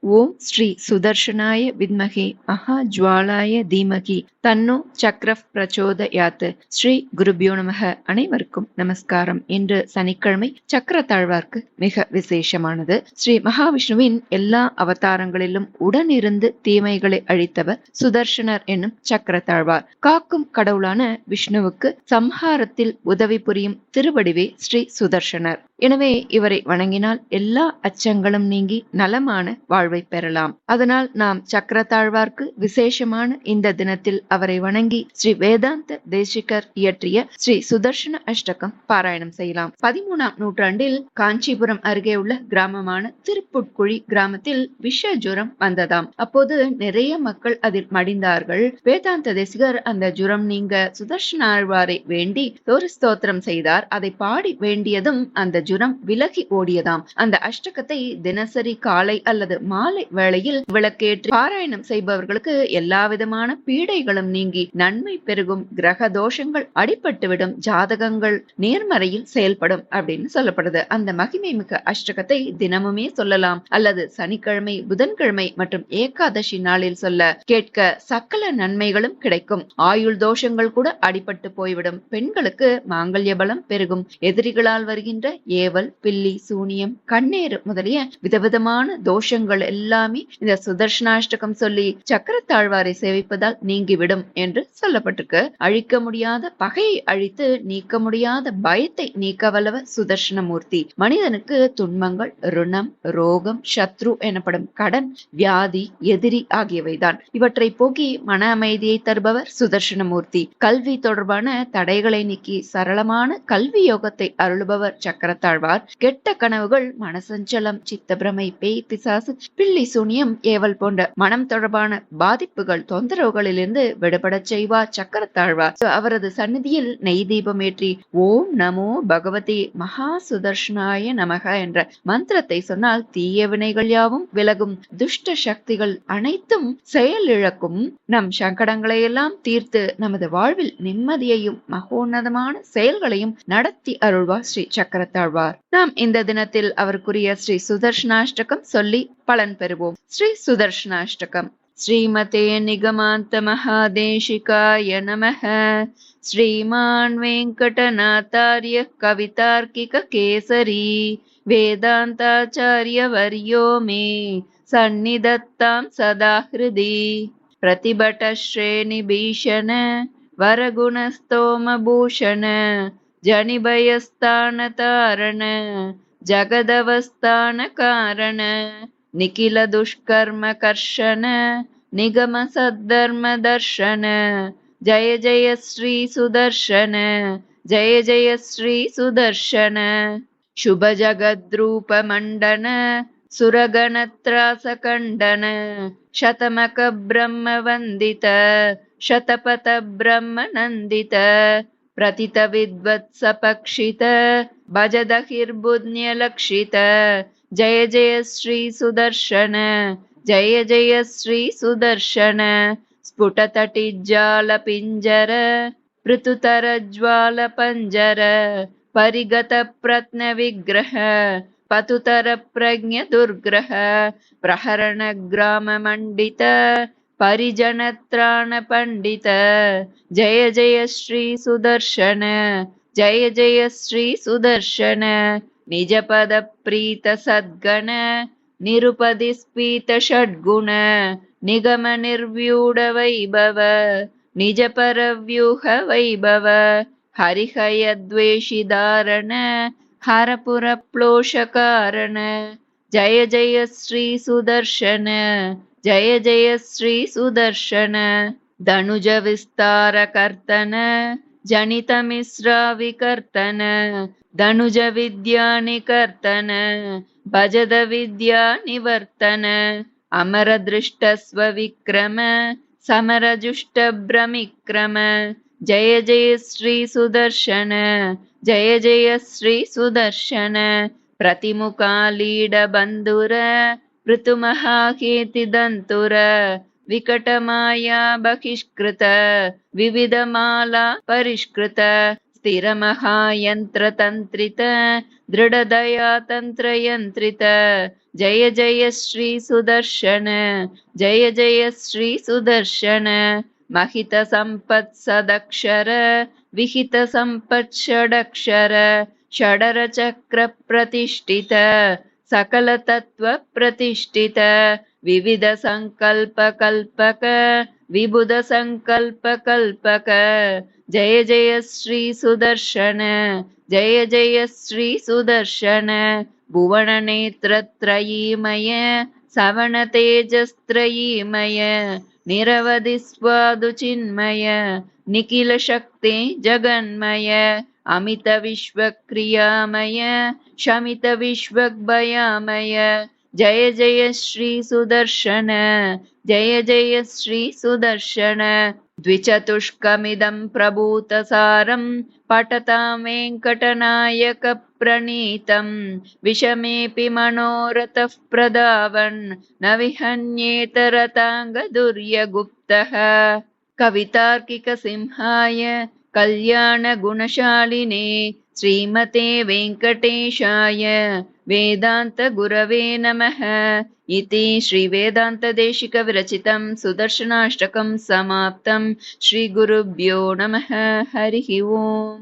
ஓம் ஸ்ரீ சுதர்ஷனாய வித்மகே மகாஜ்வாலாய தீமகி தன்னோ சக்ரப் பிரச்சோதயாத். ஸ்ரீ குருபியோ நமக. அனைவருக்கும் நமஸ்காரம். இன்று சனிக்கிழமை சக்கரத்தாழ்வார்க்கு மிக விசேஷமானது. ஸ்ரீ மகாவிஷ்ணுவின் எல்லா அவதாரங்களிலும் உடனிருந்து தீமைகளை அழித்தவர் சுதர்ஷனர் என்னும் சக்கரத்தாழ்வார். காக்கும் கடவுளான விஷ்ணுவுக்கு சம்ஹாரத்தில் உதவி புரியும் திருவடிவே ஸ்ரீ சுதர்ஷனர். எனவே இவரை வணங்கினால் எல்லா அச்சங்களும் நீங்கி நலமான வாழ்வை பெறலாம். அதனால் நாம் சக்கரத்தாழ்வார்க்கு விசேஷமான இந்த தினத்தில் அவரை வணங்கி ஸ்ரீ வேதாந்த தேசிகர் இயற்றிய ஸ்ரீ சுதர்ஷன அஷ்டகம் பாராயணம் செய்யலாம். 13ஆம் நூற்றாண்டில் காஞ்சிபுரம் அருகே உள்ள கிராமமான திருப்புட்குழி கிராமத்தில் விஷ ஜுரம் வந்ததாம். அப்போது நிறைய மக்கள் அதில் மடிந்தார்கள். வேதாந்த தேசிகர் அந்த ஜுரம் நீங்க சுதர்ஷன ஆழ்வாரை வேண்டி ஒரு ஸ்தோத்திரம் செய்தார். அதை பாடி வேண்டியதும் அந்த ஜுரம் விலகி ஓடியதாம். அந்த அஷ்டகத்தை தினசரி காலை அல்லது மாலை வேளையில் விளக்கேற்றி பாராயணம் செய்பவர்களுக்கு எல்லா விதமான பீடைகளும் நீங்கி நன்மை பெருகும், கிரக தோஷங்கள் அடிபட்டுவிடும், ஜாதகங்கள் நேர்மறையில் செயல்படும் அப்படின்னு சொல்லப்படுது. அந்த மகிமை மிக அஷ்டகத்தை தினமுமே சொல்லலாம் அல்லது சனிக்கிழமை, புதன்கிழமை மற்றும் ஏகாதசி நாளில் சொல்ல கேட்க சகல நன்மைகளும் கிடைக்கும். ஆயுள் தோஷங்கள் கூட அடிபட்டு போய்விடும். பெண்களுக்கு மாங்கல்ய பலம் பெருகும். எதிரிகளால் வருகின்ற ஏவல், பில்லி, சூனியம், கண்ணேறு முதலிய விதவிதமான தோஷங்கள் எல்லாமே இந்த சுதர்ஷனாஷ்டகம் சொல்லி சக்கரத்தாழ்வாரை சேவிப்பதால் நீங்கிவிடும் என்று சொல்லப்பட்டிருக்கு. அழிக்க முடியாத பகையை அழித்து நீக்க முடியாத பயத்தை நீக்க வல்லவர் சுதர்ஷனமூர்த்தி. மனிதனுக்கு துன்பங்கள், ருணம், ரோகம், சத்ரு எனப்படும் கடன், வியாதி, எதிரி ஆகியவைதான். இவற்றை போக்கி மன அமைதியை தருபவர் சுதர்ஷனமூர்த்தி. கல்வி தொடர்பான தடைகளை நீக்கி சரளமான கல்வி யோகத்தை அருளுபவர் சக்கரத்தாழ்வார். கெட்ட கனவுகள், மனசஞ்சலம், சித்தபிரமை, பேய், பிசாசு, பில்லி, சூனியம், ஏவல் போன்ற மனம் தொடர்பான பாதிப்புகள், தொந்தரவுகளிலிருந்து விடுபடச் செய்வார் சக்கரத்தாழ்வார். அவரது சந்நிதியில் நெய் தீபம் ஏற்றி ஓம் நமோ பகவதி மகா சுதர்ஷனாய நமக என்ற மந்திரத்தை சொன்னால் தீய வினைகள் யாவும் விலகும், துஷ்ட சக்திகள் அனைத்தும் செயலிழக்கும், நம் சங்கடங்களை எல்லாம் தீர்த்து நமது வாழ்வில் நிம்மதியையும் மகோன்னதமான செயல்களையும் நடத்தி அருள்வார் ஸ்ரீ சக்கரத்தாழ்வார். நாம் இந்த தினத்தில் அவருக்குரிய ஸ்ரீ சுதர்ஷனாஷ்டகம் சொல்லி பலன் பெறுவோம். ஸ்ரீ சுதர்ஷனாஷ்டகம். ஸ்ரீமதே நிகமாந்த மகாதேசிகாய நமஹ. ஸ்ரீமான் வெங்கடநாதார்ய கவிதார்க்கிக கேசரி வேதாந்தாச்சார்ய வர்யோ மே சந்நிதத்தாம் சதா ஹிருதி. பிரதிபட ஸ்ரேணி பீஷண வரகுணஸ்தோம பூஷண ஜனிபயஸ்தான தாரண ஜகதவஸ்தான காரண நிகில துஷ்கர்ம கர்ஷன நிகம சத்தர்ம தர்ஷன ஜய ஜய ஸ்ரீ சுதர்ஷன ஜய ஜய ஸ்ரீ சுதர்ஷன. சுப ஜகத்ரூப மண்டன சுரகணத்ராச கண்டன சதமக பிரம்ம வந்தித ಶತಪಥ ಬ್ರಹ್ಮ ನಂದಿತ ಪ್ರತಿತ ವಿದ್ವತ್ಸ ಪಕ್ಷಿತ ಭಜದಹಿರ್ಬುಧ್ಯ ಲಕ್ಷಿತ ಜಯ ಜಯ ಶ್ರೀ ಸುದರ್ಶನ ಜಯ ಜಯ ಶ್ರೀ ಸುದರ್ಶನ. ಸ್ಫುಟತಟಿಜ್ಜಾಲ ಪಿಂಜರ ಪೃಥುತರ ಜ್ವಾಲ ಪಂಜರ ಪರಿಗತ ಪ್ರತ್ನ ವಿಗ್ರಹ ಪತುತರ ಪ್ರಜ್ಞ ದುರ್ಗ್ರಹ ಪ್ರಹರಣ ಗ್ರಾಮ ಮಂಡಿತ ಪರಿಜನತ್ರಾಣ ಪಂಡಿತ. ಜಯ ಜಯ ಶ್ರೀ ಸುದರ್ಶನ ಜಯ ಜಯ ಶ್ರೀ ಸುದರ್ಶನ. ನಿಜ ಪದ ಪ್ರೀತ ಸದ್ಗಣ ನಿರುಪದಿ ಸ್ಫೀತ ಷಡ್ಗುಣ ನಿಗಮ ನಿರ್ವ್ಯೂಢ ವೈಭವ ನಿಜ ಪರವ್ಯೂಹ ವೈಭವ. ಹರಿಹಯ ದ್ವೇಷಿ ಧಾರಣ ಹರಪುರ ಪ್ಲೋಷ ಕಾರಣ. ಜಯ ಜಯ ಶ್ರೀ ಸುದರ್ಶನ ಜಯ ಜಯ ಶ್ರೀ ಸುದರ್ಶನ. ಧನುಜ ವಿಸ್ತಾರ ಕರ್ತನ ಜನಿತ ಮಿಶ್ರ ವಿಕರ್ತನ ಧನುಜ ವಿದ್ಯಾ ನಿಕರ್ತನ ಭಜದ ವಿದ್ಯಾ ನಿವರ್ತನ. ಅಮರ ದೃಷ್ಟ ಸ್ವ ವಿಕ್ರಮ ಸಮರ ಜುಷ್ಟ ಭ್ರಮಿಕ್ರಮ. ಜಯ ಜಯ ಶ್ರೀ ಸುದರ್ಶನ ಜಯ ಜಯ ಶ್ರೀ ಸುದರ್ಶನ. ಪ್ರತಿಮುಖಾಲೀಡ ಬಂಧುರ ಋತುಮಹಾಕೇತಿ ದಂತುರ ವಿಕಟ ಮಾಯಾ ಬಹಿಷ್ಕೃತ ವಿವಿಧ ಮಾಲಾ ಪರಿಷ್ಕೃತ स्थिरमहायन्त्रतन्त्रित दृढदया तन्त्रयन्त्रित जय जय श्री सुदर्शन जय जय श्री सुदर्शन महित संपत् सदक्षर विहित संपत् षडक्षर षडर चक्र प्रतिष्ठित सकल तत्व प्रतिष्ठित विविध संकल्प कल्पक विबुध संकल्प कल्पक जय जय श्री सुदर्शन जय जय श्री सुदर्शन भुवन नेत्रत्रयीमय सवण तेजस्त्रयीमय निरवधि स्वादु चिन्मय निखिल शक्ति जगन्मय अमित विश्वक्रियामय शमित विश्वभयामय जय जय श्री सुदर्शन जय जय श्री सुदर्शन द्विचतुष्कमिदं प्रभूतसारं पठतां वेङ्कटनायक प्रणीतं विषमेऽपि मनोरथः प्रधावन् न विहन्येत रताङ्गदुर्यगुप्तः कवितार्किक सिंहाय कल्याण गुणशालिने श्रीमते वेङ्कटेशाय वेदान्त गुरवे नमः इति श्रीवेदान्तदेशिक विरचितं सुदर्शनाष्टकं समाप्तं श्रीगुरुभ्यो नमः हरिः ओम्।